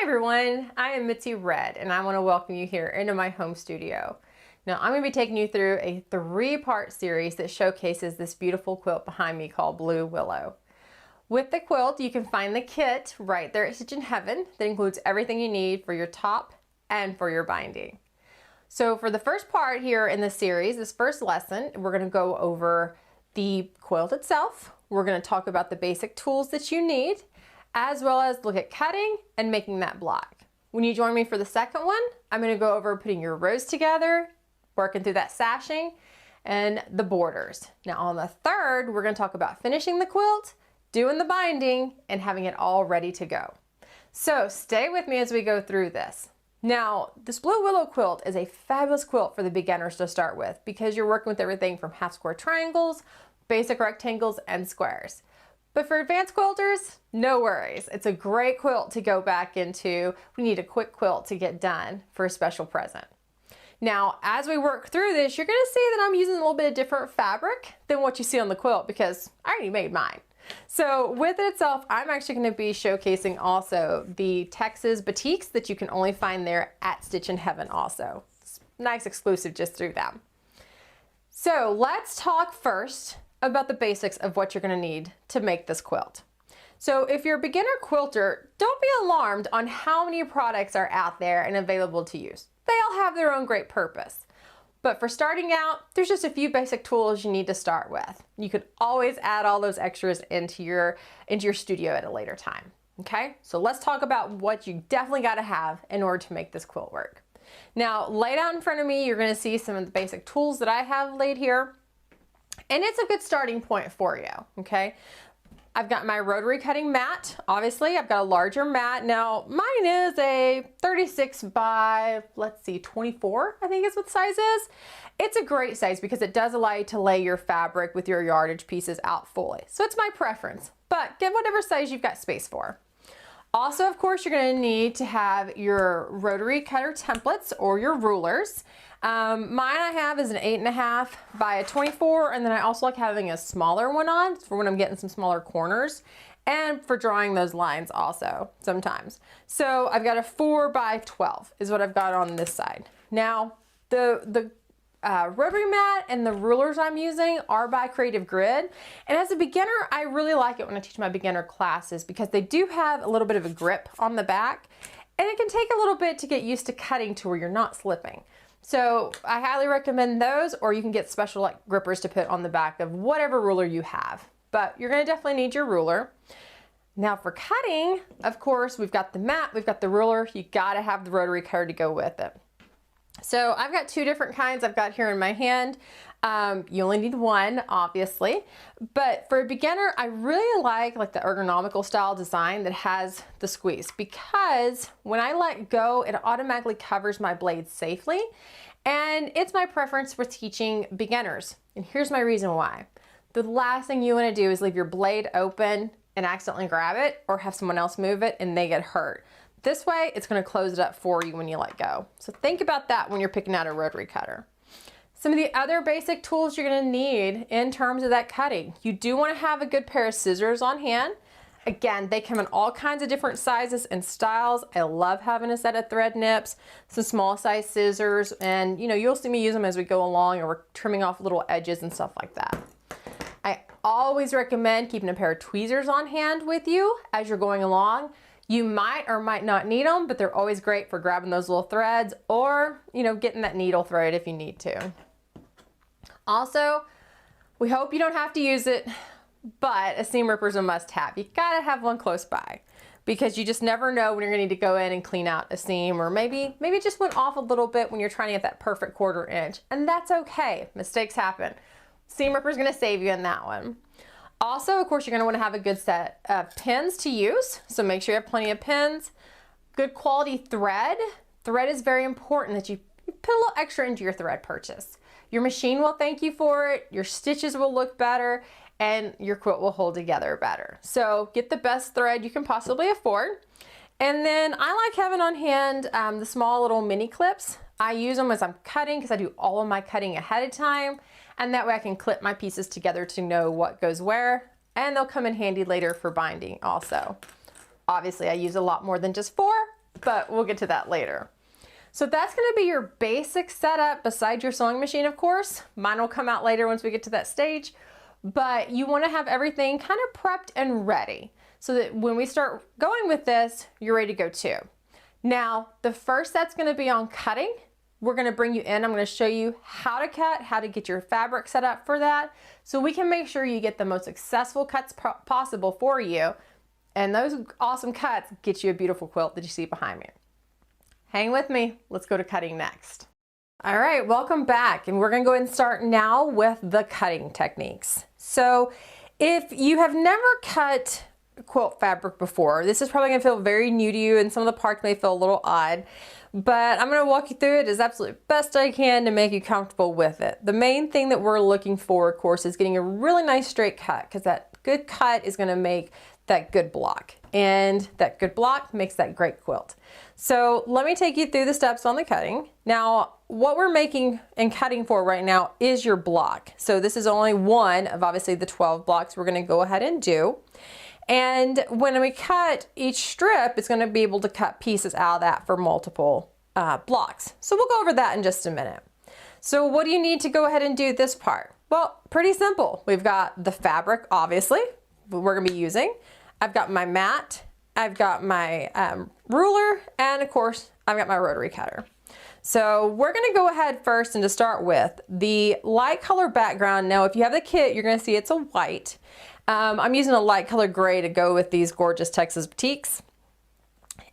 everyone, I am Mitzi Redd and I want to welcome you here into my home studio. Now I'm going to be taking you through a 3-part series that showcases this beautiful quilt behind me called Blue Willow. With the quilt you can find the kit right there at Stitchin Heaven that includes everything you need for your top and for your binding. So for the first part here in the series, this first lesson, we're going to go over the quilt itself. We're going to talk about the basic tools that you need, as well as look at cutting and making that block. When you join me for the second one, I'm going to go over putting your rows together, working through that sashing, and the borders. Now on the third, we're going to talk about finishing the quilt, doing the binding, and having it all ready to go. So stay with me as we go through this. Now, this Blue Willow quilt is a fabulous quilt for the beginners to start with because you're working with everything from half square triangles, basic rectangles, and squares. But for advanced quilters, no worries. It's a great quilt to go back into. We need a quick quilt to get done for a special present. Now, as we work through this, you're gonna see that I'm using a little bit of different fabric than what you see on the quilt because I already made mine. So with it itself, I'm actually gonna be showcasing also the Texas batiks that you can only find there at Stitchin Heaven also. It's nice exclusive just through them. So let's talk first about the basics of what you're going to need to make this quilt. So if you're a beginner quilter, don't be alarmed on how many products are out there and available to use. They all have their own great purpose. But for starting out, there's just a few basic tools you need to start with. You could always add all those extras into your studio at a later time. Okay, so let's talk about what you definitely got to have in order to make this quilt work. Now, laid out in front of me, you're going to see some of the basic tools that I have laid here. And it's a good starting point for you, okay? I've got my rotary cutting mat. Obviously, I've got a larger mat. Now, mine is a 36 by, let's see, 24, I think is what the size is. It's a great size because it does allow you to lay your fabric with your yardage pieces out fully. So it's my preference, but get whatever size you've got space for. Also, of course, you're going to need to have your rotary cutter templates or your rulers. Mine I have is an 8.5 by a 24, and then I also like having a smaller one on for when I'm getting some smaller corners and for drawing those lines also sometimes. So I've got a 4 by 12 is what I've got on this side. Now the rotary mat and the rulers I'm using are by Creative Grid, and as a beginner I really like it when I teach my beginner classes because they do have a little bit of a grip on the back and it can take a little bit to get used to cutting to where you're not slipping. So I highly recommend those, or you can get special like grippers to put on the back of whatever ruler you have, but you're going to definitely need your ruler. Now for cutting, of course, we've got the mat, we've got the ruler, you got to have the rotary cutter to go with it. So I've got 2 different kinds I've got here in my hand. You only need one, obviously, but for a beginner, I really like the ergonomical style design that has the squeeze because when I let go, it automatically covers my blade safely, and it's my preference for teaching beginners. And here's my reason why. The last thing you want to do is leave your blade open and accidentally grab it or have someone else move it and they get hurt. This way, it's going to close it up for you when you let go. So think about that when you're picking out a rotary cutter. Some of the other basic tools you're going to need in terms of that cutting. You do want to have a good pair of scissors on hand. Again, they come in all kinds of different sizes and styles. I love having a set of thread nips, some small size scissors, and you'll see me use them as we go along or we're trimming off little edges and stuff like that. I always recommend keeping a pair of tweezers on hand with you as you're going along. You might or might not need them, but they're always great for grabbing those little threads or, getting that needle thread if you need to. Also, we hope you don't have to use it, but a seam ripper is a must-have. You gotta have one close by because you just never know when you're gonna need to go in and clean out a seam, or maybe it just went off a little bit when you're trying to get that perfect 1/4 inch, and that's okay. Mistakes happen. Seam ripper is gonna save you in that one. Also, of course, you're going to want to have a good set of pins to use, so make sure you have plenty of pins. Good quality thread. Thread is very important that you put a little extra into your thread purchase. Your machine will thank you for it, your stitches will look better, and your quilt will hold together better. So get the best thread you can possibly afford. And then I like having on hand the small little mini clips. I use them as I'm cutting because I do all of my cutting ahead of time, and that way I can clip my pieces together to know what goes where, and they'll come in handy later for binding also. Obviously I use a lot more than just 4, but we'll get to that later. So that's going to be your basic setup besides your sewing machine, of course. Mine will come out later once we get to that stage, but you want to have everything kind of prepped and ready so that when we start going with this, you're ready to go too. Now, the first set's going to be on cutting. We're going to bring you in. I'm going to show you how to cut, how to get your fabric set up for that, so we can make sure you get the most successful cuts possible for you. And those awesome cuts get you a beautiful quilt that you see behind me. Hang with me. Let's go to cutting next. All right, welcome back. And we're going to go ahead and start now with the cutting techniques. So if you have never cut quilt fabric before, this is probably going to feel very new to you, and some of the parts may feel a little odd, but I'm going to walk you through it as absolutely best I can to make you comfortable with it. The main thing that we're looking for, of course, is getting a really nice straight cut, because that good cut is going to make that good block, and that good block makes that great quilt. So let me take you through the steps on the cutting. Now, what we're making and cutting for right now is your block. So this is only one of obviously the 12 blocks we're going to go ahead and do. And when we cut each strip, it's going to be able to cut pieces out of that for multiple blocks. So we'll go over that in just a minute. So what do you need to go ahead and do this part? Well, pretty simple. We've got the fabric, obviously, we're going to be using. I've got my mat, I've got my ruler, and of course, I've got my rotary cutter. So we're going to go ahead first and to start with the light color background. Now, if you have the kit, you're going to see it's a white. I'm using a light color gray to go with these gorgeous Texas batiks.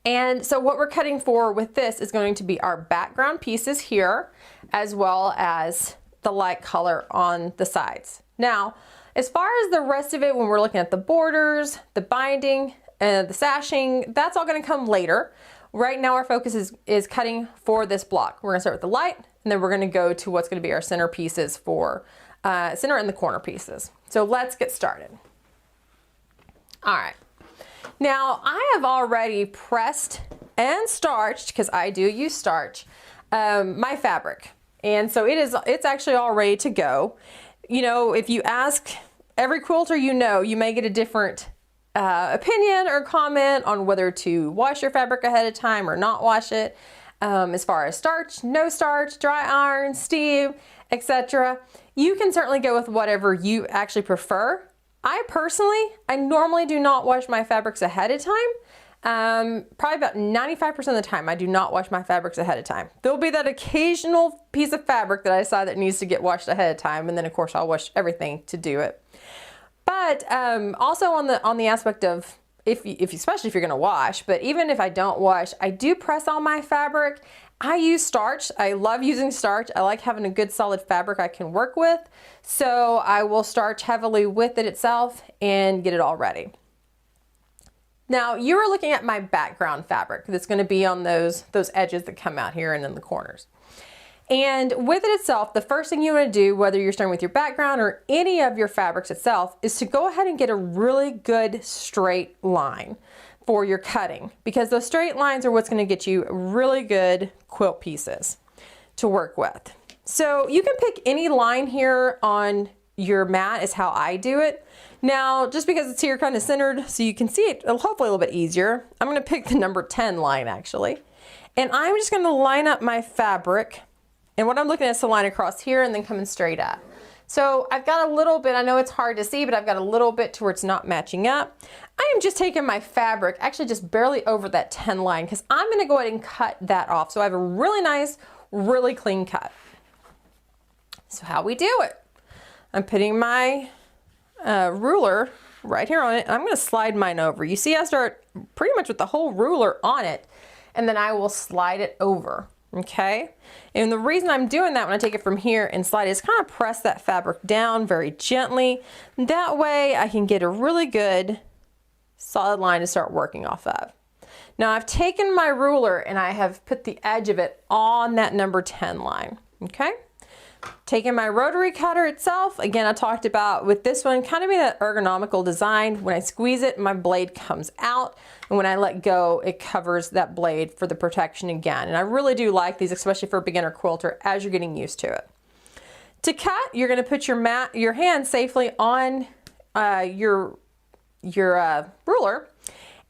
And so what we're cutting for with this is going to be our background pieces here, as well as the light color on the sides. Now, as far as the rest of it, when we're looking at the borders, the binding, and the sashing, that's all going to come later. Right now our focus is cutting for this block. We're going to start with the light, and then we're going to go to what's going to be our center pieces for center and the corner pieces. So let's get started. All right. Now I have already pressed and starched, because I do use starch, my fabric. And so it's actually all ready to go. You know, if you ask every quilter you know, you may get a different opinion or comment on whether to wash your fabric ahead of time or not wash it. As far as starch, no starch, dry iron, steam, etc. You can certainly go with whatever you actually prefer. I normally do not wash my fabrics ahead of time. Probably about 95% of the time I do not wash my fabrics ahead of time. There'll be that occasional piece of fabric that I decide that needs to get washed ahead of time, and then of course I'll wash everything to do it. But also on the aspect of especially if you're going to wash, but even if I don't wash, I do press on my fabric. I use starch. I love using starch. I like having a good solid fabric I can work with. So I will starch heavily with it itself and get it all ready. Now you are looking at my background fabric that's going to be on those edges that come out here and in the corners. And with it itself, the first thing you want to do, whether you're starting with your background or any of your fabrics itself, is to go ahead and get a really good straight line for your cutting, because those straight lines are what's going to get you really good quilt pieces to work with. So you can pick any line here on your mat is how I do it. Now, just because it's here kind of centered so you can see it hopefully a little bit easier, I'm going to pick the number 10 line actually. And I'm just going to line up my fabric. And what I'm looking at is the line across here and then coming straight up. So I've got a little bit, I know it's hard to see, but I've got a little bit to where it's not matching up. I am just taking my fabric, actually just barely over that 10 line, because I'm going to go ahead and cut that off. So I have a really nice, really clean cut. So how we do it. I'm putting my ruler right here on it. I'm going to slide mine over. You see I start pretty much with the whole ruler on it, and then I will slide it over. Okay, and the reason I'm doing that when I take it from here and slide it is kind of press that fabric down very gently. That way I can get a really good solid line to start working off of. Now I've taken my ruler and I have put the edge of it on that number 10 line. Okay, taking my rotary cutter itself, again I talked about with this one kind of being an ergonomical design. When I squeeze it, my blade comes out, and when I let go, it covers that blade for the protection again. And I really do like these, especially for a beginner quilter as you're getting used to it. To cut, you're going to put your hand safely on your ruler,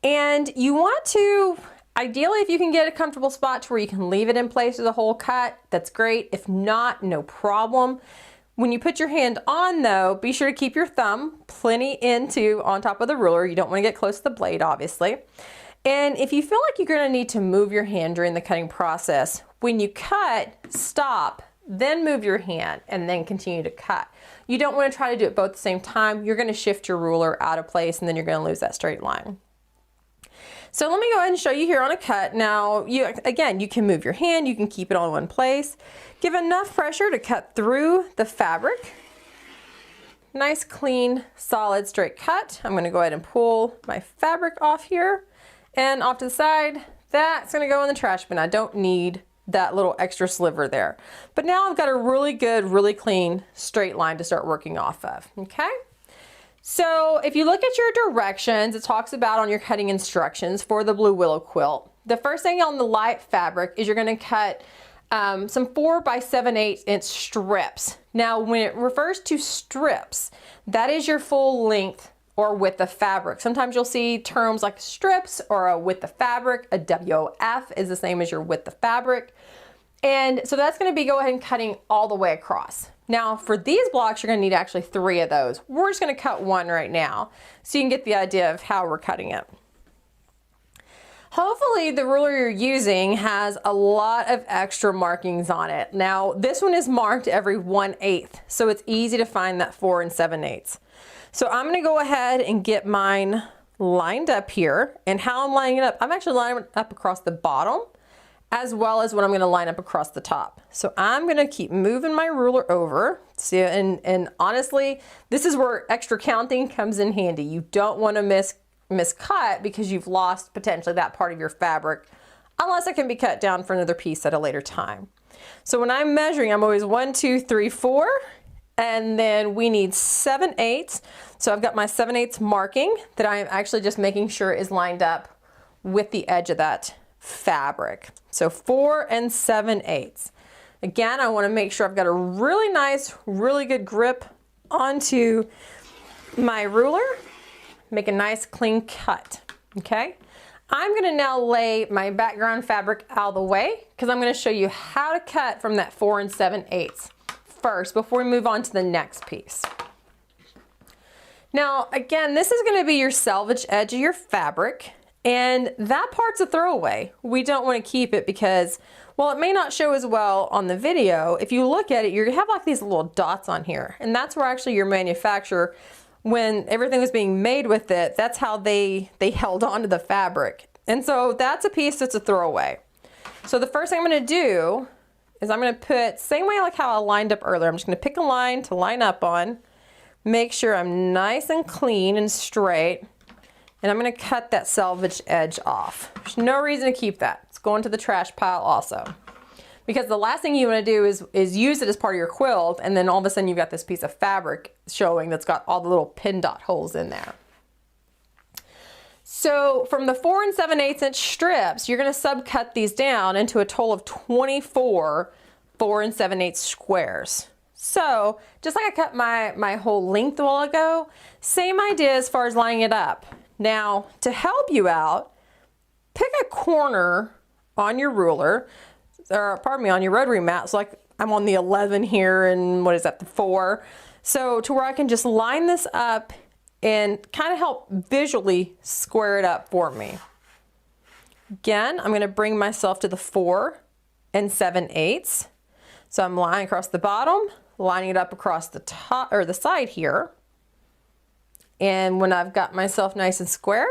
and you want to Ideally, if you can get a comfortable spot to where you can leave it in place with a whole cut, that's great. If not, no problem. When you put your hand on though, be sure to keep your thumb plenty on top of the ruler. You don't want to get close to the blade, obviously. And if you feel like you're going to need to move your hand during the cutting process, when you cut, stop, then move your hand and then continue to cut. You don't want to try to do it both at the same time. You're going to shift your ruler out of place and then you're going to lose that straight line. So let me go ahead and show you here on a cut. Now, again, you can move your hand, you can keep it all in one place. Give enough pressure to cut through the fabric. Nice, clean, solid, straight cut. I'm gonna go ahead and pull my fabric off here and off to the side. That's gonna go in the trash bin. I don't need that little extra sliver there. But now I've got a really good, really clean, straight line to start working off of, okay? So if you look at your directions, it talks about on your cutting instructions for the Blue Willow quilt. The first thing on the light fabric is you're going to cut some 4 by 7/8 inch strips. Now when it refers to strips, that is your full length or width of fabric. Sometimes you'll see terms like strips or a width of fabric. A WOF is the same as your width of fabric. And so that's going to be go ahead and cutting all the way across. Now for these blocks, you're going to need actually 3 of those. We're just going to cut 1 right now so you can get the idea of how we're cutting it. Hopefully the ruler you're using has a lot of extra markings on it. Now this one is marked every 1/8, so it's easy to find that 4 7/8. So I'm going to go ahead and get mine lined up here, and how I'm lining it up, I'm actually lining it up across the bottom as well as what I'm going to line up across the top. So I'm going to keep moving my ruler over. See, and honestly, this is where extra counting comes in handy. You don't want to miscut because you've lost potentially that part of your fabric, unless it can be cut down for another piece at a later time. So when I'm measuring, I'm always 1, 2, 3, 4, and then we need 7/8. So I've got my 7/8 marking that I am actually just making sure is lined up with the edge of that fabric. So 4 7/8. Again, I want to make sure I've got a really nice, really good grip onto my ruler. Make a nice clean cut, okay? I'm gonna now lay my background fabric out of the way because I'm gonna show you how to cut from that 4 7/8 first before we move on to the next piece. Now, again, this is gonna be your salvage edge of your fabric, and that part's a throwaway. We don't wanna keep it because, well, it may not show as well on the video. If you look at it, you have like these little dots on here, and that's where actually your manufacturer, when everything was being made with it, that's how they held on to the fabric. And so that's a piece that's a throwaway. So the first thing I'm gonna do is I'm gonna put, same way like how I lined up earlier, I'm just gonna pick a line to line up on, make sure I'm nice and clean and straight, and I'm gonna cut that salvage edge off. There's no reason to keep that. It's going to the trash pile also. Because the last thing you want to do is use it as part of your quilt, and then all of a sudden you've got this piece of fabric showing that's got all the little pin dot holes in there. So from the 4 7/8 inch strips, you're going to subcut these down into a total of 24 4 7/8 squares. So just like I cut my whole length a while ago, same idea as far as lining it up. Now to help you out, pick a corner on your ruler, or pardon me, on your rotary mat. So like I'm on the 11 here, and what is that, the 4. So to where I can just line this up and kind of help visually square it up for me. Again, I'm going to bring myself to the 4 7/8. So I'm lining across the bottom, lining it up across the top or the side here. And when I've got myself nice and squared,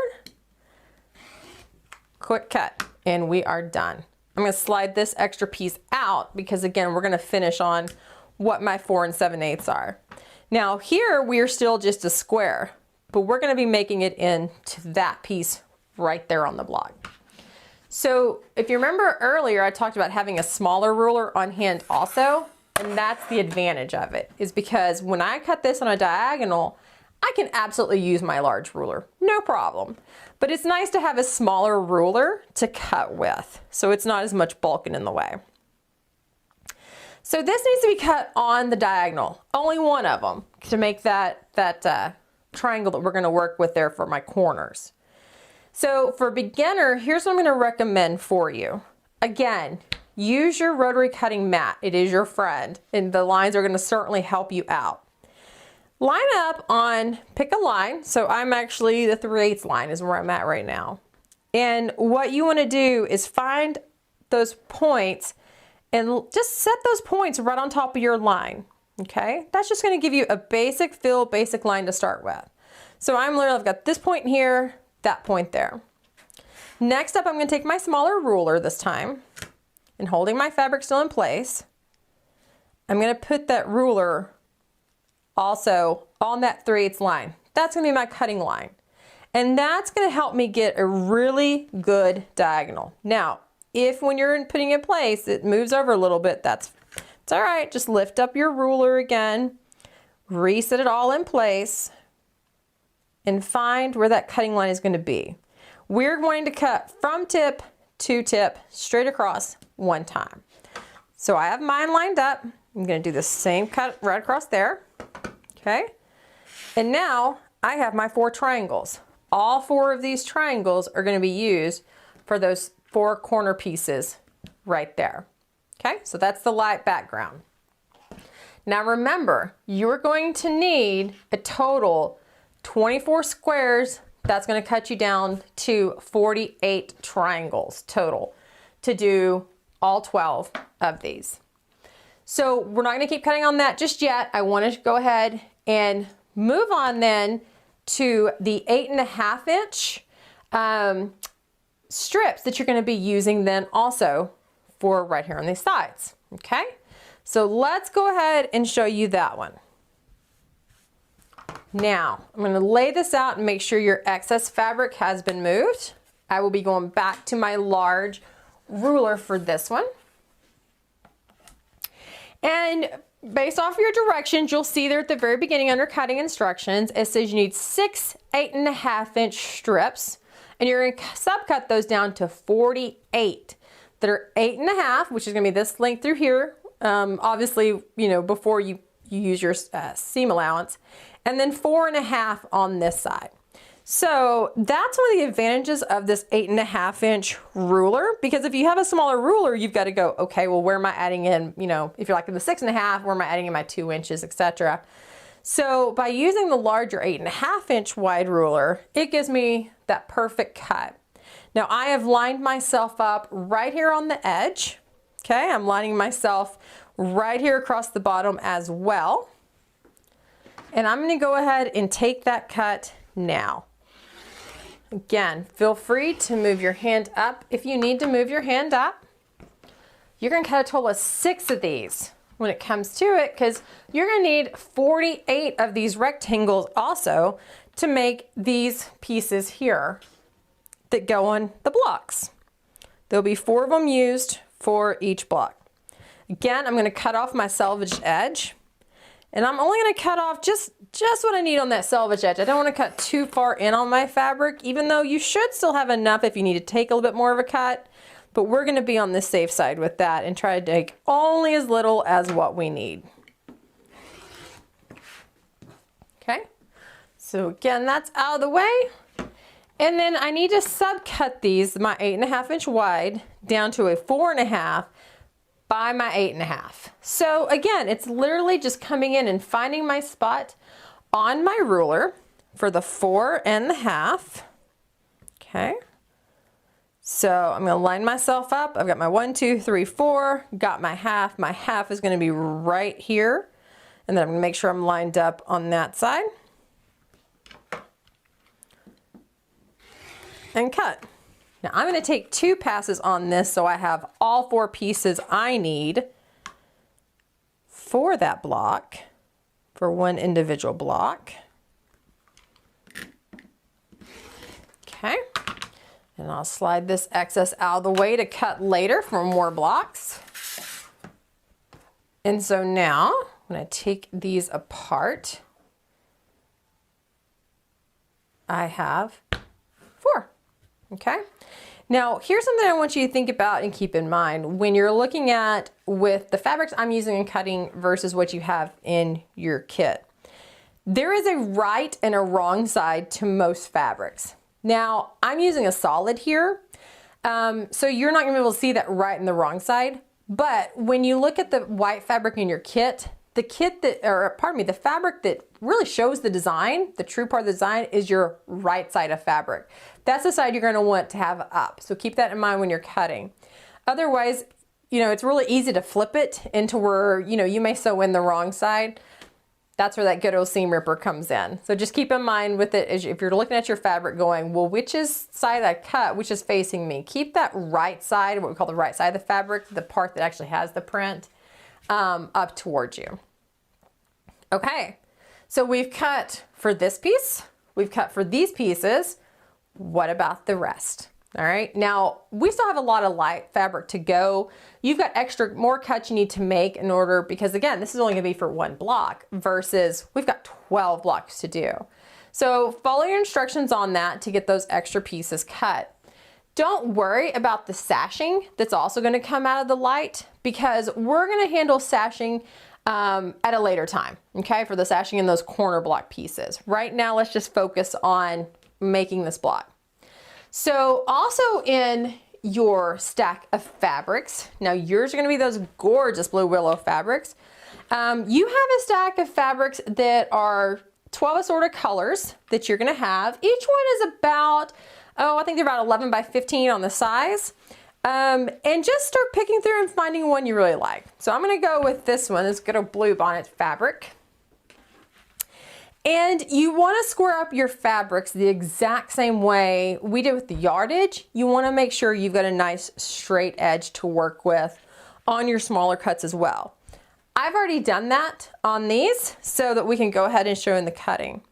quick cut, and we are done. I'm going to slide this extra piece out because again, we're going to finish on what my 4 7/8 are. Now here we are still just a square, but we're going to be making it into that piece right there on the block. So if you remember earlier, I talked about having a smaller ruler on hand also, and that's the advantage of it, is because when I cut this on a diagonal, I can absolutely use my large ruler, no problem. But it's nice to have a smaller ruler to cut with, so it's not as much bulking in the way. So this needs to be cut on the diagonal, only one of them, to make that triangle that we're going to work with there for my corners. So for beginner, here's what I'm gonna recommend for you. Again, use your rotary cutting mat. It is your friend, and the lines are gonna certainly help you out. Line up on, pick a line. So I'm actually, the 3/8 line is where I'm at right now. And what you wanna do is find those points and just set those points right on top of your line, okay? That's just gonna give you a basic fill, basic line to start with. So I've got this point here, that point there. Next up, I'm gonna take my smaller ruler this time, and holding my fabric still in place, I'm gonna put that ruler also on that 3/8 line. That's gonna be my cutting line. And that's gonna help me get a really good diagonal. Now, if when you're putting it in place, it moves over a little bit, it's all right. Just lift up your ruler again, reset it all in place, and find where that cutting line is gonna be. We're going to cut from tip to tip, straight across one time. So I have mine lined up. I'm gonna do the same cut right across there, okay? And now I have my 4 triangles. All 4 of these triangles are gonna be used for those 4 corner pieces right there, okay? So that's the light background. Now remember, you're going to need a total 24 squares. That's going to cut you down to 48 triangles total to do all 12 of these. So we're not going to keep cutting on that just yet. I want to go ahead and move on then to the 8.5 inch strips that you're going to be using then also for right here on these sides. Okay, so let's go ahead and show you that one. Now, I'm going to lay this out and make sure your excess fabric has been moved. I will be going back to my large ruler for this one. And based off your directions, you'll see there at the very beginning under cutting instructions, it says you need 6 8.5 inch strips, and you're going to subcut those down to 48 that are 8.5, which is going to be this length through here. Obviously, you know, before you use your seam allowance. And then 4.5 on this side. So that's one of the advantages of this 8.5 inch ruler, because if you have a smaller ruler, you've got to go, okay, well, where am I adding in, you know, if you're like in the 6.5, where am I adding in my 2 inches, etc. So by using the larger 8.5 inch wide ruler, it gives me that perfect cut. Now I have lined myself up right here on the edge. Okay, I'm lining myself right here across the bottom as well. And I'm going to go ahead and take that cut now. Again, feel free to move your hand up if you need to move your hand up. You're going to cut a total of 6 of these when it comes to it, because you're going to need 48 of these rectangles also to make these pieces here that go on the blocks. There'll be 4 of them used for each block. Again, I'm going to cut off my selvaged edge. And I'm only going to cut off just what I need on that selvage edge. I don't want to cut too far in on my fabric, even though you should still have enough if you need to take a little bit more of a cut. But we're going to be on the safe side with that and try to take only as little as what we need. Okay, so again, that's out of the way. And then I need to subcut these, my 8.5 inch wide, down to a 4.5 by my 8.5. So again, it's literally just coming in and finding my spot on my ruler for the 4.5. Okay. So I'm going to line myself up. I've got my 1, 2, 3, 4, got my half. My half is going to be right here. And then I'm going to make sure I'm lined up on that side. And cut. Now I'm going to take 2 passes on this so I have all 4 pieces I need for that block, for one individual block. Okay, and I'll slide this excess out of the way to cut later for more blocks. And so now I'm going to take these apart. I have 4. Okay. Now, here's something I want you to think about and keep in mind when you're looking at with the fabrics I'm using in cutting versus what you have in your kit. There is a right and a wrong side to most fabrics. Now I'm using a solid here, so you're not gonna be able to see that right and the wrong side. But when you look at the white fabric in your kit, the fabric that really shows the design, the true part of the design, is your right side of fabric. That's the side you're gonna want to have up. So keep that in mind when you're cutting. Otherwise, it's really easy to flip it into where, you may sew in the wrong side. That's where that good old seam ripper comes in. So just keep in mind with it, if you're looking at your fabric going, well, which side I cut, which is facing me? Keep that right side, what we call the right side of the fabric, the part that actually has the print, up towards you. Okay, so we've cut for this piece, we've cut for these pieces. What about the rest? All right, now we still have a lot of light fabric to go. You've got more cuts you need to make in order, because again, this is only gonna be for one block versus we've got 12 blocks to do. So follow your instructions on that to get those extra pieces cut. Don't worry about the sashing that's also gonna come out of the light, because we're gonna handle sashing at a later time, okay, for the sashing in those corner block pieces. Right now, let's just focus on making this block. So also in your stack of fabrics, now yours are gonna be those gorgeous Blue Willow fabrics. You have a stack of fabrics that are 12 assorted colors that you're gonna have. Each one is about, I think they're about 11 by 15 on the size. And just start picking through and finding one you really like. So I'm gonna go with this one, this good old blue bonnet fabric. And you want to square up your fabrics the exact same way we did with the yardage. You want to make sure you've got a nice straight edge to work with on your smaller cuts as well. I've already done that on these so that we can go ahead and show in the cutting.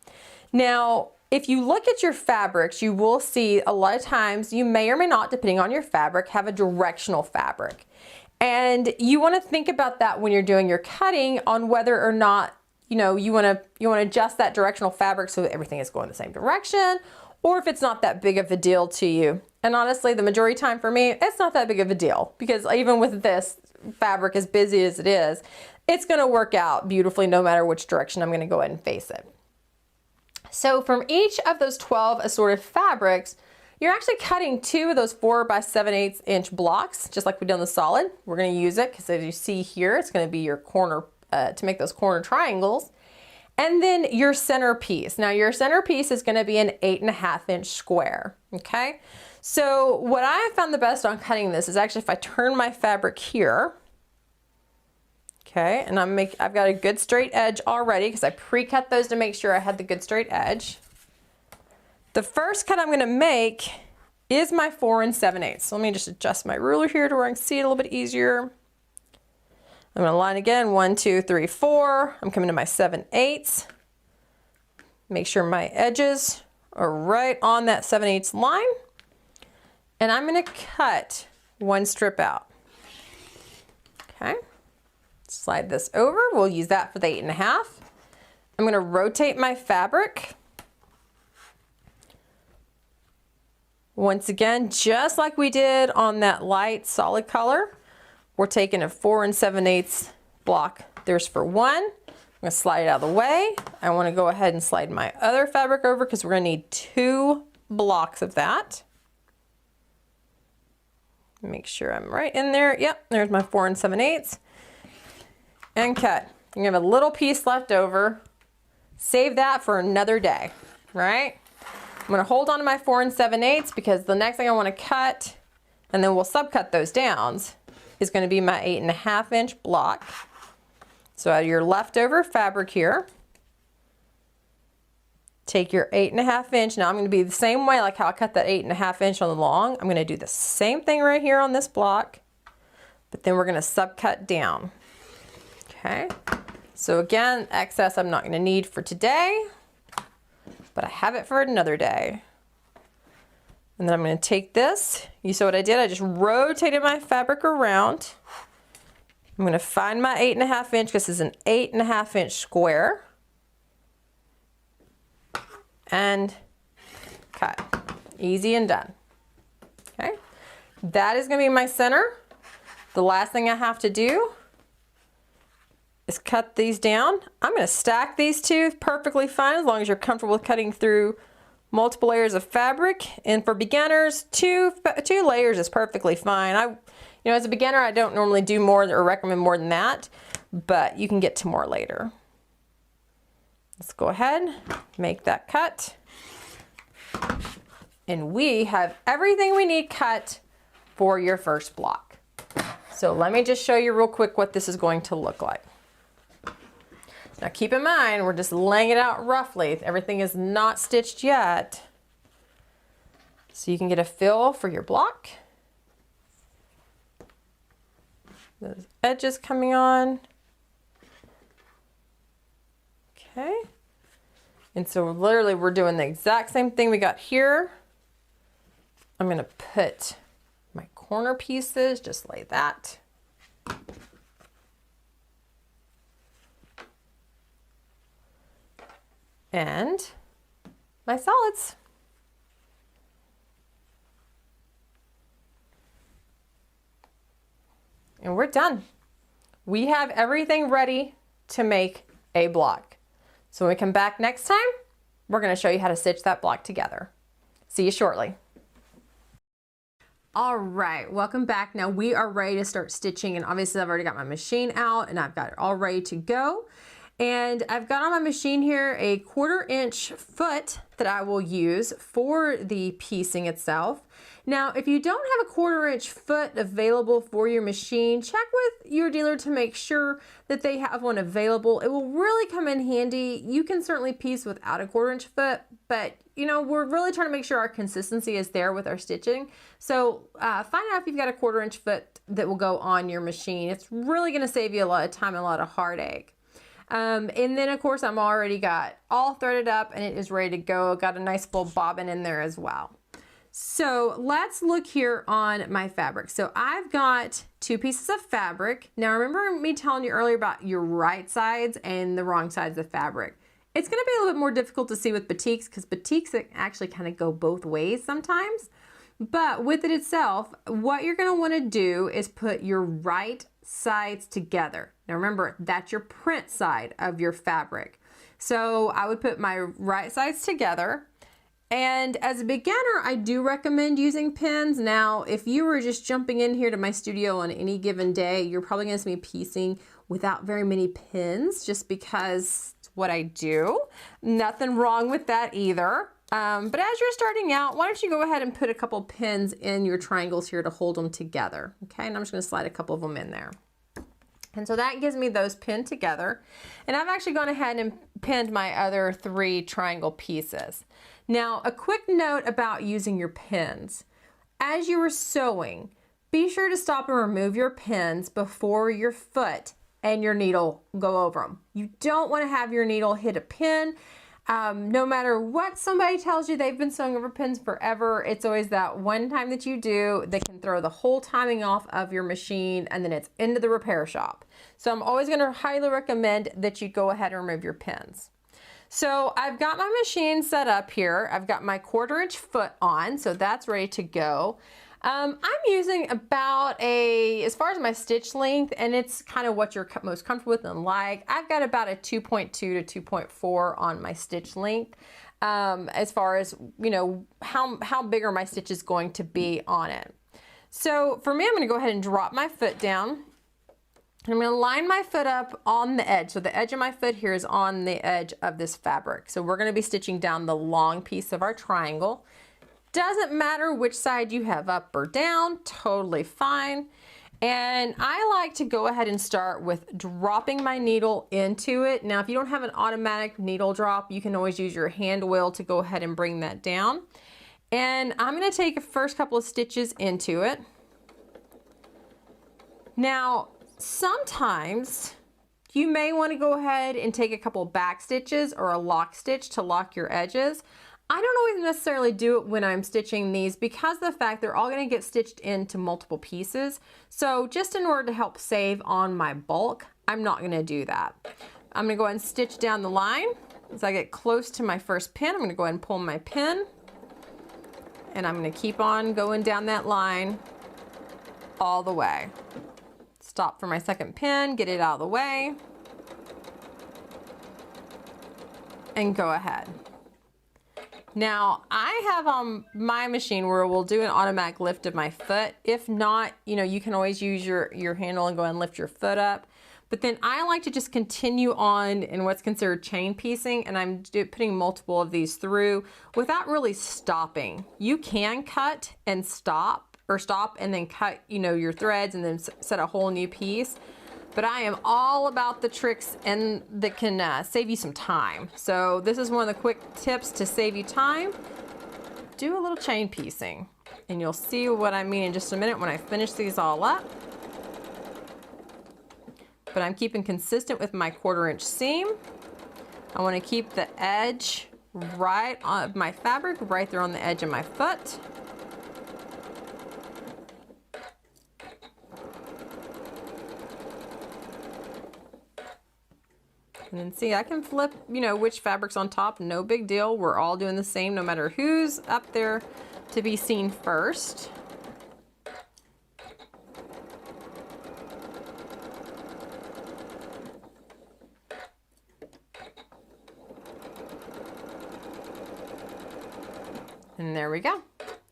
Now, if you look at your fabrics, you will see a lot of times you may or may not, depending on your fabric, have a directional fabric. And you want to think about that when you're doing your cutting on whether or not you want to adjust that directional fabric so that everything is going the same direction, or if it's not that big of a deal to you. And honestly, the majority of the time for me, it's not that big of a deal, because even with this fabric as busy as it is, it's going to work out beautifully no matter which direction I'm going to go ahead and face it. So from each of those 12 assorted fabrics, you're actually cutting 2 of those 4 by 7/8 inch blocks, just like we did on the solid. We're going to use it because, as you see here, it's going to be your corner to make those corner triangles. And then your center piece. Now your center piece is going to be an 8.5 inch square. Okay. So what I have found the best on cutting this is actually if I turn my fabric here. Okay, and I've got a good straight edge already because I pre-cut those to make sure I had the good straight edge. The first cut I'm going to make is my 4 7/8. So let me just adjust my ruler here to where I can see it a little bit easier. I'm going to line again, 1, 2, 3, 4. I'm coming to my 7/8. Make sure my edges are right on that 7/8 line. And I'm going to cut 1 strip out. Okay. Slide this over. We'll use that for the 8.5. I'm going to rotate my fabric. Once again, just like we did on that light solid color, we're taking a 4 7/8 block. There's for 1. I'm going to slide it out of the way. I want to go ahead and slide my other fabric over because we're going to need 2 blocks of that. Make sure I'm right in there. Yep, there's my 4 7/8. And cut. You have a little piece left over. Save that for another day, right? I'm going to hold on to my 4 7/8 because the next thing I want to cut, and then we'll subcut those downs, is going to be my 8.5 inch block. So out of your leftover fabric here, take your 8.5 inch. Now I'm going to be the same way like how I cut that 8.5 inch on the long. I'm going to do the same thing right here on this block, but then we're going to subcut down. Okay, so again, excess I'm not going to need for today, but I have it for another day. And then I'm going to take this. You saw what I did? I just rotated my fabric around. I'm going to find my 8.5 inch. This is an 8.5 inch square. And cut. Easy and done. Okay, that is going to be my center. The last thing I have to do is cut these down. I'm going to stack these two perfectly fine as long as you're comfortable with cutting through multiple layers of fabric. And for beginners, two layers is perfectly fine. You know, as a beginner, I don't normally do more or recommend more than that, but you can get to more later. Let's go ahead, make that cut. And we have everything we need cut for your first block. So let me just show you real quick what this is going to look like. Now keep in mind, we're just laying it out roughly. Everything is not stitched yet. So you can get a feel for your block. Those edges coming on. Okay. And so literally we're doing the exact same thing we got here. I'm going to put my corner pieces, just like that. And my solids. And we're done. We have everything ready to make a block. So when we come back next time, we're going to show you how to stitch that block together. See you shortly. All right, welcome back. Now we are ready to start stitching, and obviously I've already got my machine out and I've got it all ready to go. And I've got on my machine here a 1/4 inch foot that I will use for the piecing itself. Now, if you don't have a 1/4 inch foot available for your machine, check with your dealer to make sure that they have one available. It will really come in handy. You can certainly piece without a 1/4 inch foot, but you know, we're really trying to make sure our consistency is there with our stitching. So find out if you've got a 1/4 inch foot that will go on your machine. It's really gonna save you a lot of time and a lot of heartache. And then of course I'm already got all threaded up and it is ready to go. Got a nice little bobbin in there as well. So let's look here on my fabric. So I've got 2 pieces of fabric. Now remember me telling you earlier about your right sides and the wrong sides of fabric. It's gonna be a little bit more difficult to see with batiks because batiks actually kind of go both ways sometimes. But with it itself, what you're gonna wanna do is put your right sides together. Now remember, that's your print side of your fabric. So I would put my right sides together. And as a beginner, I do recommend using pins. Now, if you were just jumping in here to my studio on any given day, you're probably gonna see me piecing without very many pins just because it's what I do. Nothing wrong with that either. But as you're starting out, why don't you go ahead and put a couple pins in your triangles here to hold them together. Okay, and I'm just gonna slide a couple of them in there. And so that gives me those pinned together. And I've actually gone ahead and pinned my other 3 triangle pieces. Now, a quick note about using your pins. As you are sewing, be sure to stop and remove your pins before your foot and your needle go over them. You don't want to have your needle hit a pin. No matter what somebody tells you, they've been sewing over pins forever. It's always that one time that you do, they can throw the whole timing off of your machine and then it's into the repair shop. So I'm always going to highly recommend that you go ahead and remove your pins. So I've got my machine set up here. I've got my 1/4 inch foot on, so that's ready to go. I'm using about as far as my stitch length, and it's kind of what you're most comfortable with and like, I've got about a 2.2 to 2.4 on my stitch length. As far as, you know, how big are my stitches going to be on it. So for me, I'm going to go ahead and drop my foot down. And I'm going to line my foot up on the edge. So the edge of my foot here is on the edge of this fabric. So we're going to be stitching down the long piece of our triangle. Doesn't matter which side you have up or down, totally fine. And I like to go ahead and start with dropping my needle into it. Now, if you don't have an automatic needle drop, you can always use your hand wheel to go ahead and bring that down. And I'm going to take a first couple of stitches into it. Now, sometimes you may want to go ahead and take a couple back stitches or a lock stitch to lock your edges. I don't always necessarily do it when I'm stitching these because of the fact they're all going to get stitched into multiple pieces. So just in order to help save on my bulk, I'm not going to do that. I'm going to go ahead and stitch down the line. As I get close to my first pin, I'm going to go ahead and pull my pin. And I'm going to keep on going down that line all the way. Stop for my second pin, get it out of the way, and go ahead. Now I have on my machine where we'll do an automatic lift of my foot. If not, you know, you can always use your handle and go and lift your foot up. But then I like to just continue on in what's considered chain piecing, and I'm putting multiple of these through without really stopping. You can cut and stop, or stop and then cut, you know, your threads and then set a whole new piece. But I am all about the tricks and that can save you some time. So this is one of the quick tips to save you time. Do a little chain piecing, and you'll see what I mean in just a minute when I finish these all up. But I'm keeping consistent with my 1/4 inch seam. I want to keep the edge right on my fabric, right there on the edge of my foot. And then see, I can flip, you know, which fabric's on top, no big deal. We're all doing the same, no matter who's up there to be seen first. And there we go.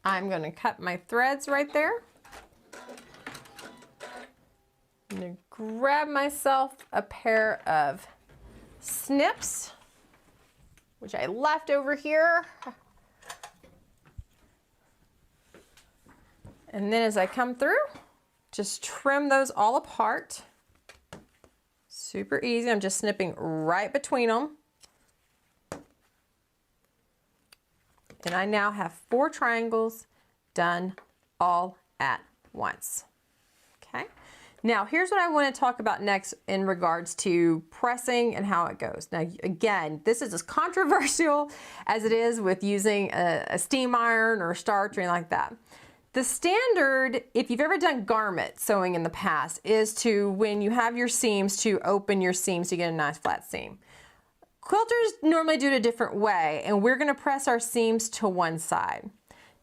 I'm going to cut my threads right there. I'm going to grab myself a pair of snips, which I left over here. And then as I come through, just trim those all apart. Super easy. I'm just snipping right between them. And I now have 4 triangles done all at once. Okay. Now here's what I want to talk about next in regards to pressing and how it goes. Now again, this is as controversial as it is with using a steam iron or a starch or anything like that. The standard, if you've ever done garment sewing in the past, is to, when you have your seams, to open your seams to get a nice flat seam. Quilters normally do it a different way, and we're going to press our seams to one side.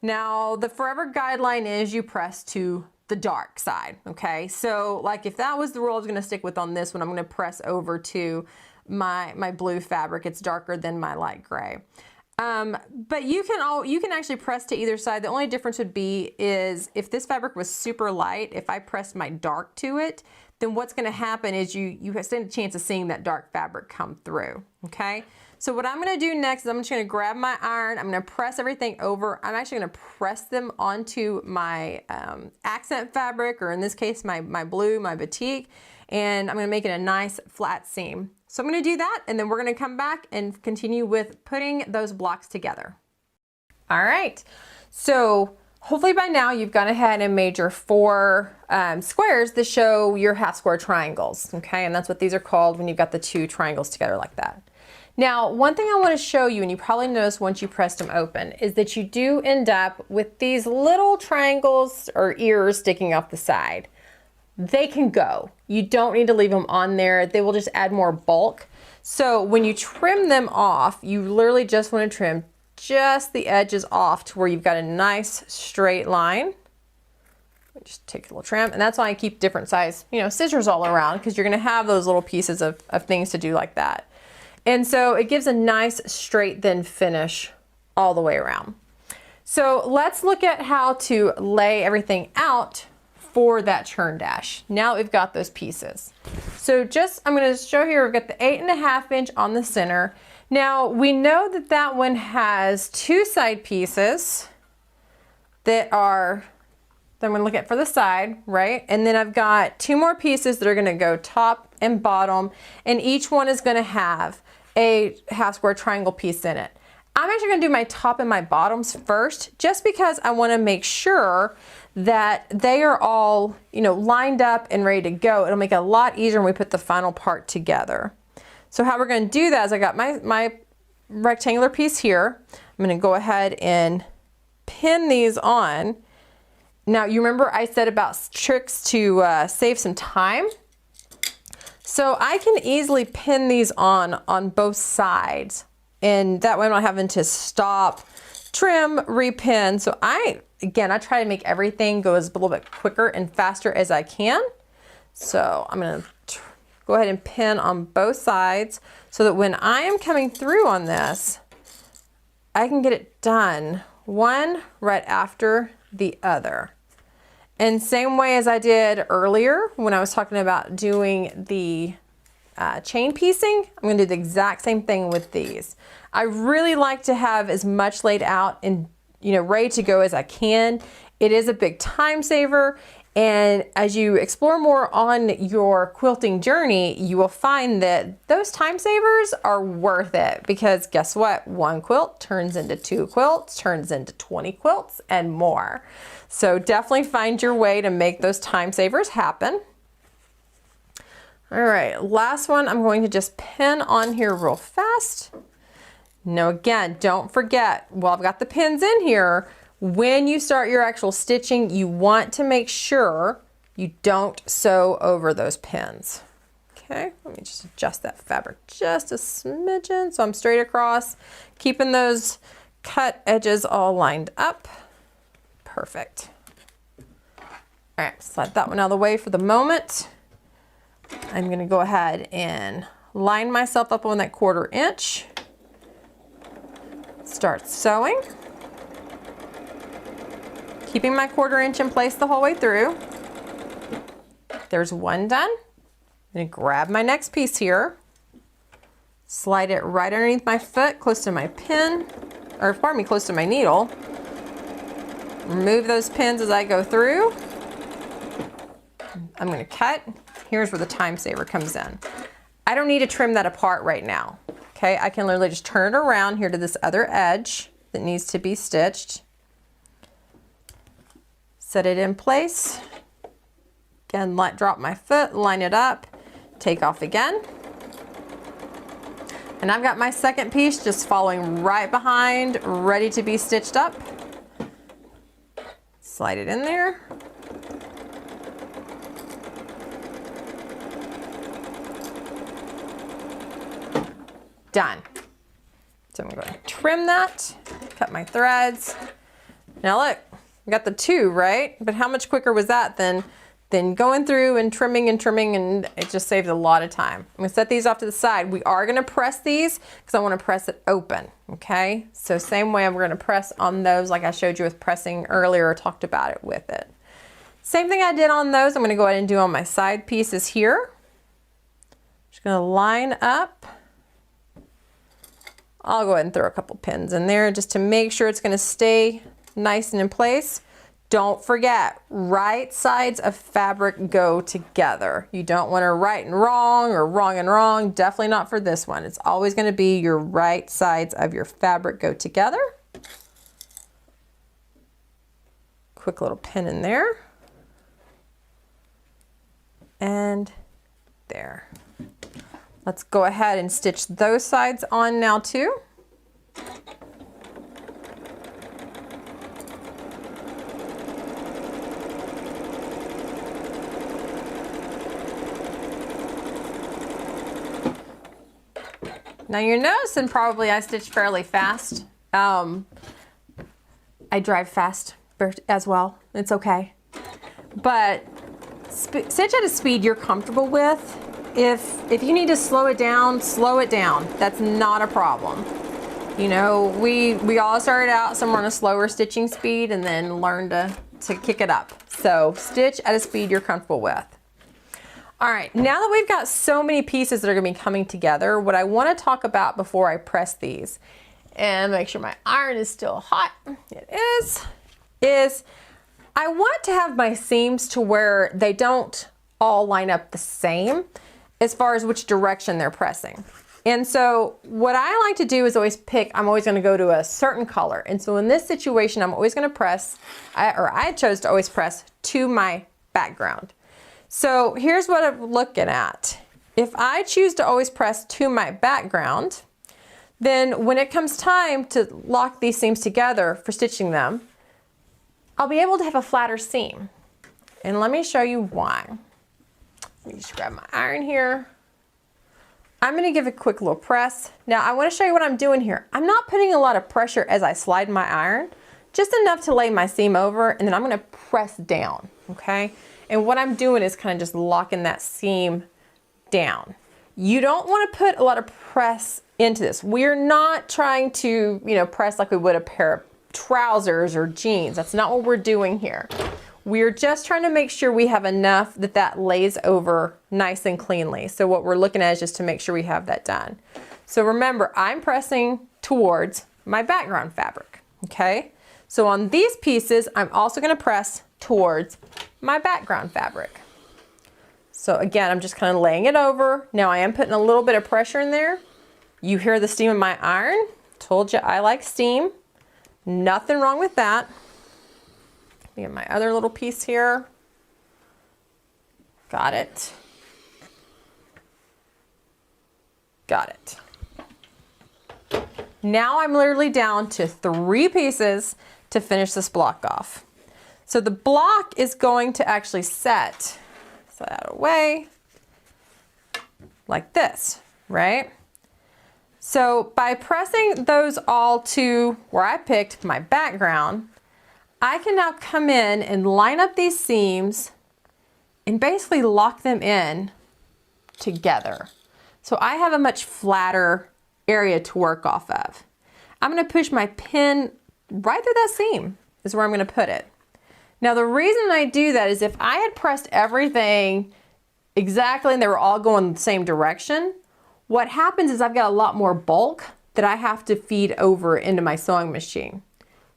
Now, the forever guideline is you press to the dark side, okay? So, like, if that was the rule I was going to stick with on this one, I'm going to press over to my blue fabric. It's darker than my light gray. But you can actually press to either side. The only difference would be is if this fabric was super light, if I pressed my dark to it, then what's going to happen is you stand a chance of seeing that dark fabric come through, okay? So what I'm going to do next is I'm just going to grab my iron, I'm going to press everything over. I'm actually going to press them onto my accent fabric, or in this case my blue, my batik, and I'm going to make it a nice flat seam. So I'm going to do that, and then we're going to come back and continue with putting those blocks together. All right, so hopefully by now you've gone ahead and made your 4 squares that show your half square triangles, okay? And that's what these are called when you've got the 2 triangles together like that. Now, one thing I want to show you, and you probably noticed once you pressed them open, is that you do end up with these little triangles or ears sticking off the side. They can go. You don't need to leave them on there. They will just add more bulk. So when you trim them off, you literally just want to trim just the edges off to where you've got a nice straight line. Just take a little trim, and that's why I keep different size, you know, scissors all around, because you're going to have those little pieces of things to do like that. And so it gives a nice straight then finish all the way around. So let's look at how to lay everything out for that churn dash. Now we've got those pieces. So I'm going to show here, we've got the 8.5 inch on the center. Now we know that that one has 2 side pieces that I'm going to look at for the side, right? And then I've got 2 more pieces that are going to go top and bottom, and each one is going to have a half square triangle piece in it. I'm actually going to do my top and my bottoms first, just because I want to make sure that they are all, you know, lined up and ready to go. It'll make it a lot easier when we put the final part together. So how we're going to do that is I got my rectangular piece here. I'm going to go ahead and pin these on. Now you remember I said about tricks to save some time. So I can easily pin these on both sides, and that way I'm not having to stop, trim, repin. So I try to make everything go as a little bit quicker and faster as I can. So I'm going to go ahead and pin on both sides so that when I am coming through on this, I can get it done one right after the other. And same way as I did earlier when I was talking about doing the chain piecing, I'm going to do the exact same thing with these. I really like to have as much laid out and ready to go as I can. It is a big time saver, and as you explore more on your quilting journey, you will find that those time savers are worth it, because guess what? One quilt turns into 2 quilts, turns into 20 quilts and more. So definitely find your way to make those time savers happen. All right, last one, I'm going to just pin on here real fast. Now again, don't forget, while I've got the pins in here, when you start your actual stitching, you want to make sure you don't sew over those pins. Okay, let me just adjust that fabric just a smidgen so I'm straight across, keeping those cut edges all lined up. Perfect. All right, slide that one out of the way for the moment. I'm gonna go ahead and line myself up on that 1/4 inch. Start sewing. Keeping my 1/4 inch in place the whole way through. There's one done. I'm gonna grab my next piece here, slide it right underneath my foot, close to my pin, or pardon me, close to my needle. Remove those pins as I go through. I'm gonna cut. Here's where the time saver comes in. I don't need to trim that apart right now. Okay, I can literally just turn it around here to this other edge that needs to be stitched. Set it in place. Again, drop my foot, line it up, take off again. And I've got my second piece just following right behind, ready to be stitched up. Slide it in there. Done. So I'm going to trim that, cut my threads. Now look, I got the 2, right? But how much quicker was that than going through and trimming, and it just saved a lot of time. I'm going to set these off to the side. We are going to press these because I want to press it open, okay? So same way we're going to press on those like I showed you with pressing earlier or talked about it with it. Same thing I did on those, I'm going to go ahead and do on my side pieces here. Just going to line up. I'll go ahead and throw a couple pins in there just to make sure it's going to stay nice and in place. Don't forget, right sides of fabric go together. You don't want to right and wrong or wrong and wrong. Definitely not for this one. It's always going to be your right sides of your fabric go together. Quick little pin in there. And there. Let's go ahead and stitch those sides on now too. Now you're noticing probably I stitch fairly fast. I drive fast as well. It's okay. But stitch at a speed you're comfortable with. If you need to slow it down, slow it down. That's not a problem. You know, we all started out somewhere on a slower stitching speed and then learned to kick it up. So stitch at a speed you're comfortable with. All right, now that we've got so many pieces that are gonna be coming together, what I wanna talk about before I press these, and make sure my iron is still hot, it is I want to have my seams to where they don't all line up the same as far as which direction they're pressing. And so what I like to do is always pick, I'm always gonna go to a certain color. And so in this situation, I'm always gonna press, I chose to always press to my background. So here's what I'm looking at. If I choose to always press to my background, then when it comes time to lock these seams together for stitching them, I'll be able to have a flatter seam. And let me show you why. Let me just grab my iron here. I'm gonna give a quick little press. Now I wanna show you what I'm doing here. I'm not putting a lot of pressure as I slide my iron, just enough to lay my seam over, and then I'm gonna press down, okay? And what I'm doing is kind of just locking that seam down. You don't want to put a lot of press into this. We're not trying to, you know, press like we would a pair of trousers or jeans. That's not what we're doing here. We're just trying to make sure we have enough that that lays over nice and cleanly. So what we're looking at is just to make sure we have that done. So remember, I'm pressing towards my background fabric, okay? So on these pieces, I'm also gonna press towards my background fabric. So again, I'm just kind of laying it over. Now I am putting a little bit of pressure in there. You hear the steam of my iron. Told you I like steam. Nothing wrong with that. Let me get my other little piece here. Got it. Got it. Now I'm literally down to 3 pieces to finish this block off. So the block is going to actually set that away like this, right? So by pressing those all to where I picked my background, I can now come in and line up these seams and basically lock them in together. So I have a much flatter area to work off of. I'm going to push my pin right through that seam is where I'm going to put it. Now the reason I do that is if I had pressed everything exactly and they were all going the same direction, what happens is I've got a lot more bulk that I have to feed over into my sewing machine.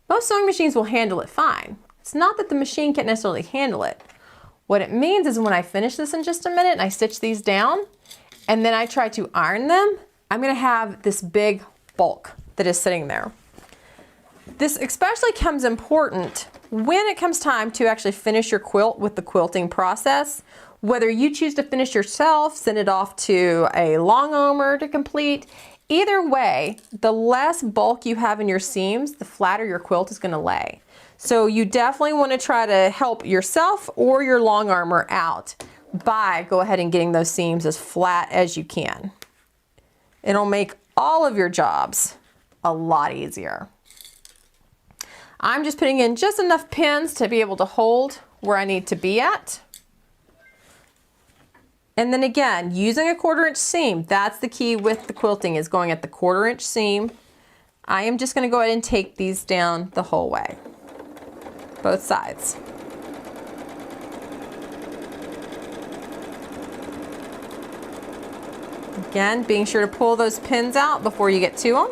Most sewing machines will handle it fine. It's not that the machine can't necessarily handle it. What it means is when I finish this in just a minute and I stitch these down and then I try to iron them, I'm going to have this big bulk that is sitting there. This especially comes important when it comes time to actually finish your quilt with the quilting process. Whether you choose to finish yourself, send it off to a long armer to complete, either way, the less bulk you have in your seams, the flatter your quilt is going to lay. So you definitely want to try to help yourself or your long armer out by go ahead and getting those seams as flat as you can. It'll make all of your jobs a lot easier. I'm just putting in just enough pins to be able to hold where I need to be at. And then again, using a 1/4 inch seam, that's the key with the quilting, is going at the 1/4 inch seam. I am just going to go ahead and take these down the whole way, both sides. Again, being sure to pull those pins out before you get to them.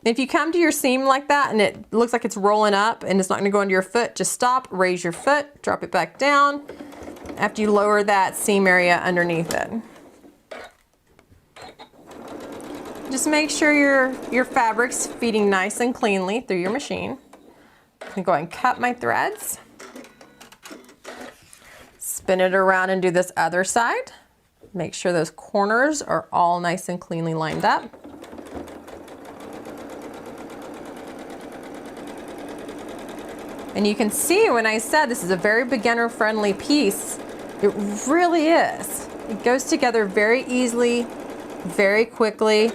If you come to your seam like that and it looks like it's rolling up and it's not going to go into your foot, just stop, raise your foot, drop it back down after you lower that seam area underneath it. Just make sure your fabric's feeding nice and cleanly through your machine. I'm going to go ahead and cut my threads. Spin it around and do this other side. Make sure those corners are all nice and cleanly lined up. And you can see when I said this is a very beginner friendly piece, it really is. It goes together very easily, very quickly.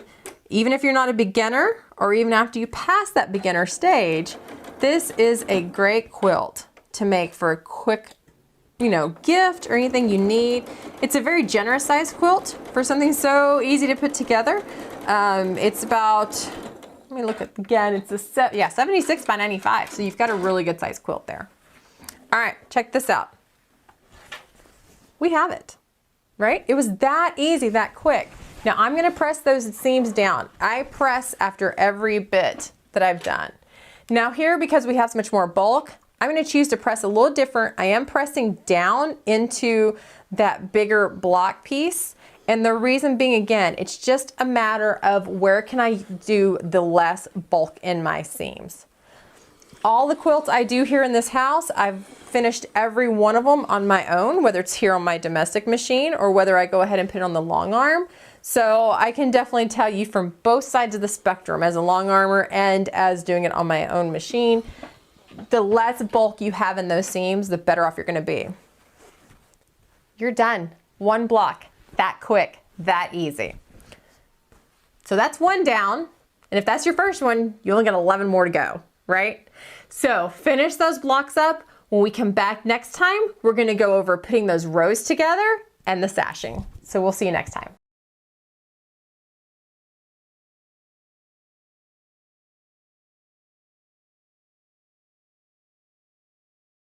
Even if you're not a beginner, or even after you pass that beginner stage, this is a great quilt to make for a quick, gift or anything you need. It's a very generous size quilt for something so easy to put together. It's about, let me look at again, it's a 76 by 95, so you've got a really good size quilt there. All right, check this out. We have it, right? It was that easy, that quick. Now I'm gonna press those seams down. I press after every bit that I've done. Now here, because we have so much more bulk, I'm gonna choose to press a little different. I am pressing down into that bigger block piece. And the reason being, again, it's just a matter of where can I do the less bulk in my seams. All the quilts I do here in this house, I've finished every one of them on my own, whether it's here on my domestic machine or whether I go ahead and put it on the long arm. So I can definitely tell you from both sides of the spectrum, as a long armer and as doing it on my own machine, the less bulk you have in those seams, the better off you're gonna be. You're done. One block. That quick, that easy. So that's one down. And if that's your first one, you only got 11 more to go, right? So finish those blocks up. When we come back next time, we're gonna go over putting those rows together and the sashing. So we'll see you next time.